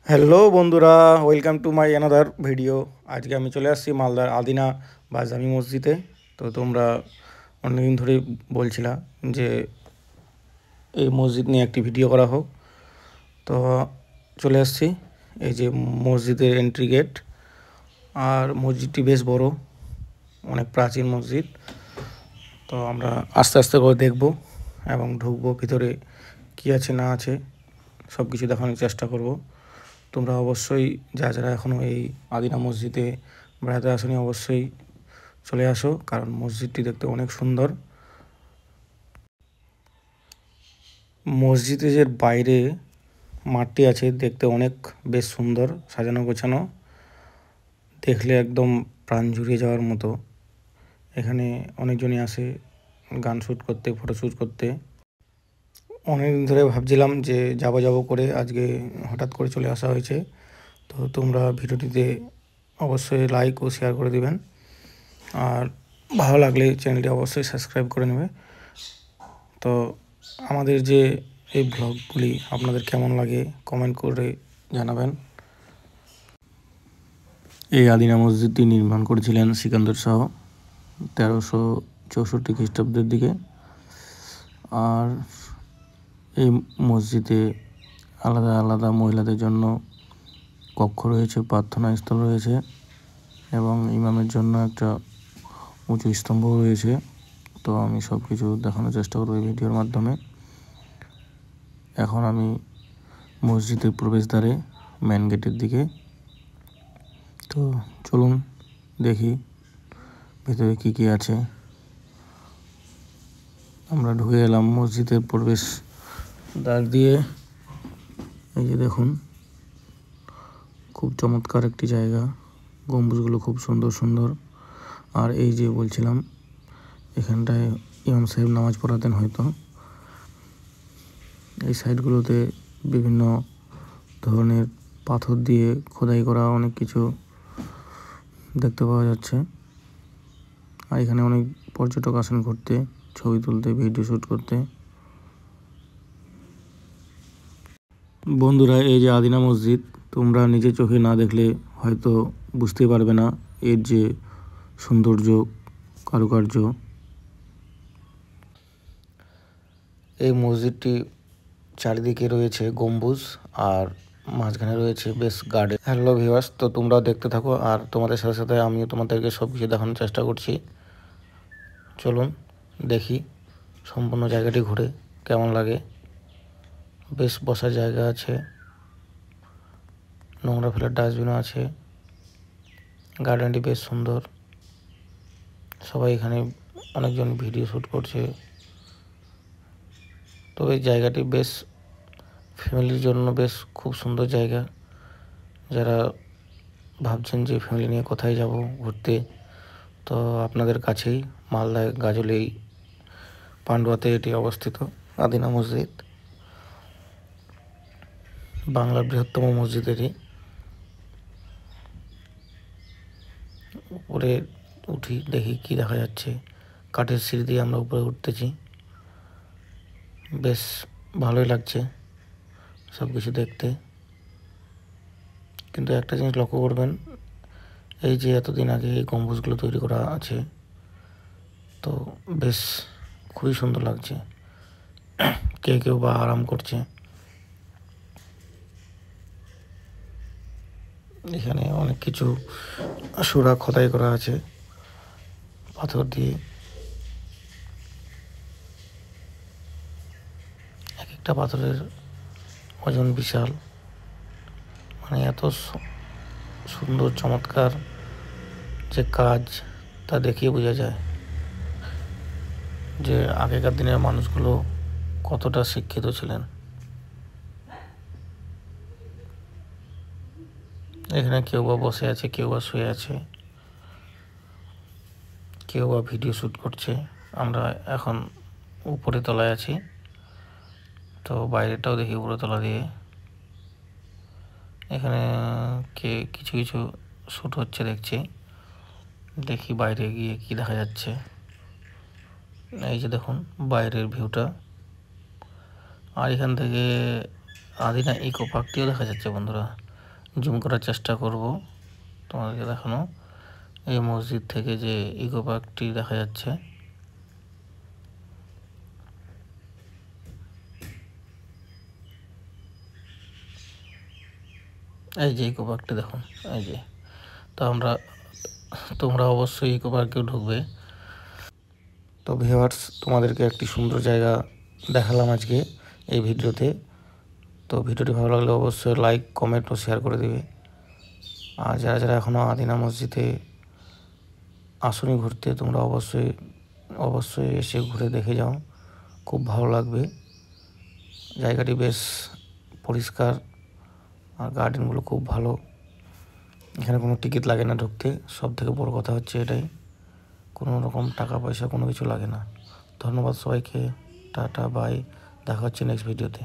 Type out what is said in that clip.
Hello বন্ধুরা, welcome to my another video. আজকে আমি চলে আসছি মালদার আদিনা বা জামি মসজিদে। তো তোমরা অনেকদিন ধরে বলছিলা যে এই মসজিদ নিয়ে একটি ভিডিও করা হোক। তো চলে আসছি। এই যে মসজিদের এন্ট্রি গেট, আর মসজিদটি বেশ বড়, অনেক প্রাচীন মসজিদ। তো আমরা আস্তে আস্তে করে দেখব এবং ঢুকবো ভিতরে, কী আছে না আছে সব কিছু দেখানোর চেষ্টা করব। তোমরা অবশ্যই যারা এখনও এই আদিনা মসজিদে বেড়াতে আসনি অবশ্যই চলে আসো, কারণ মসজিদটি দেখতে অনেক সুন্দর। মসজিদের বাইরে মাঠটি আছে, দেখতে অনেক বেশ সুন্দর, সাজানো গোছানো, দেখলে একদম প্রাণ জুড়িয়ে যাওয়ার মতো। এখানে অনেকজনই আসে গান শ্যুট করতে, ফটোশ্যুট করতে। অনেকদিন ধরে ভাবছিলাম যে যাব করে, আজকে হঠাৎ করে চলে আসা হয়েছে। তো তোমরা ভিডিওটিতে অবশ্যই লাইক ও শেয়ার করে দিবেন, আর ভালো লাগলে চ্যানেলটি অবশ্যই সাবস্ক্রাইব করে নেবে। তো আমাদের যে এই ব্লগগুলি আপনাদের কেমন লাগে কমেন্ট করে জানাবেন। এই আদিনা মসজিদটি নির্মাণ করেছিলেন সিকান্দর শাহ 1364 খ্রিস্টাব্দের দিকে। আর এই মসজিদে আলাদা আলাদা মহিলাদের জন্য কক্ষ রয়েছে, প্রার্থনা স্থল রয়েছে এবং ইমামের জন্য একটা উঁচু স্তম্ভ রয়েছে। তো আমি সব কিছু দেখানোর চেষ্টা করবো এই ভিডিওর মাধ্যমে। এখন আমি মসজিদের প্রবেশদ্বারে, মেন গেটের দিকে। তো চলুন দেখি ভিতরে কি কি আছে। আমরা ঢুকে এলাম মসজিদের প্রবেশ দ্বার দিয়ে। এই যে দেখুন, খুব চমৎকার একটি জায়গা, গম্বুজগুলো খুব সুন্দর সুন্দর। আর এই যে বলছিলাম, এখানটায় ইমাম সাহেব নামাজ পড়াতেন হয়তো। এই সাইডগুলোতে বিভিন্ন ধরনের পাথর দিয়ে খোদাই করা অনেক কিছু দেখতে পাওয়া যাচ্ছে। আর এখানে অনেক পর্যটক আসেন ঘুরতে, ছবি তুলতে, ভিডিও শ্যুট করতে। বন্ধুরা, এই যে আদিনা মসজিদ, তোমরা নিজের চোখে না দেখলে হয়তো বুঝতে পারবে না এর যে সৌন্দর্য, কারুকার্য। এই মসজিদটি চারিদিকে রয়েছে গম্বুজ, আর মাঝখানে রয়েছে বেশ গার্ডেন। হ্যালো ভিউয়ার্স, তো তোমরা দেখতে থাকো, আর তোমাদের সাথে সাথে আমিও তোমাদেরকে সব কিছু দেখানোর চেষ্টা করছি। চলুন দেখি সম্পূর্ণ জায়গাটি ঘুরে কেমন লাগে। বেশ বসার জায়গা আছে, নোংরা ফেলার ডাস্টবিনও আছে, গার্ডেনটি বেশ সুন্দর। সবাই এখানে অনেকজন ভিডিও শ্যুট করছে। তো এই জায়গাটি বেশ ফ্যামিলির জন্য বেশ খুব সুন্দর জায়গা। যারা ভাবছেন যে ফ্যামিলি নিয়ে কোথায় যাব ঘুরতে, তো আপনাদের কাছেই মালদায় গাজলেই পান্ডুয়াতে এটি অবস্থিত আদিনা মসজিদ, বাংলার বৃহত্তম মসজিদ এটি। উপরে উঠি, দেখি কি দেখা যাচ্ছে। কাঠের সিঁড়ি দিয়ে আমরা উপরে উঠতেছি, বেশ ভালোই লাগছে সব কিছু দেখতে। কিন্তু একটা জিনিস লক্ষ্য করবেন, এই যে এতদিন আগে এই গম্বুজগুলো তৈরি করা আছে, তো বেশ খুবই সুন্দর লাগছে। কেউ বা আরাম করছে। এখানে অনেক কিছু সুরা খোদাই করা আছে পাথর দিয়ে। এক একটা পাথরের ওজন বিশাল, মানে এত সুন্দর চমৎকার যে কাজ, তা দেখিয়ে বোঝা যায় যে আগেকার দিনের মানুষগুলো কতটা শিক্ষিত ছিলেন। এখানে কেউ বা বসে আছে, কেউ বা শুয়ে আছে, কেউ বা ভিডিও শ্যুট করছে। আমরা এখন উপরে তলায় আছি, তো বাইরেটাও দেখি উপরে তলা দিয়ে। এখানে কিছু কিছু শ্যুট হচ্ছে দেখছি। দেখি বাইরে গিয়ে কি দেখা যাচ্ছে। এই যে দেখুন বাইরের ভিউটা। আর এখান থেকে আদিনা ইকো পার্কটিও দেখা যাচ্ছে বন্ধুরা। জুম করার চেষ্টা করব তোমাদেরকে দেখানো। এই মসজিদ থেকে যে ইকো পার্কটি দেখা যাচ্ছে, এই যে ইকো পার্কটি দেখুন, এই যে। তো তোমরা অবশ্যই ইকো পার্কেও ঢুকবে। তো ভিউয়ার্স, তোমাদেরকে একটি সুন্দর জায়গা দেখালাম আজকে এই ভিডিওতে। তো ভিডিওটি ভালো লাগলে অবশ্যই লাইক, কমেন্ট ও শেয়ার করে দেবে। আর যারা যারা এখনও আদিনা মসজিদে আসনি ঘুরতে, তোমরা অবশ্যই এসে ঘুরে দেখে যাও, খুব ভালো লাগবে। জায়গাটি বেশ পরিষ্কার আর গার্ডেনগুলো খুব ভালো। এখানে কোনো টিকিট লাগে না ঢুকতে, সব থেকে বড় কথা হচ্ছে এটাই, কোনো রকম টাকা পয়সা কোনো কিছু লাগে না। ধন্যবাদ সবাইকে, টাটা বাই, দেখা হচ্ছে নেক্সট ভিডিওতে।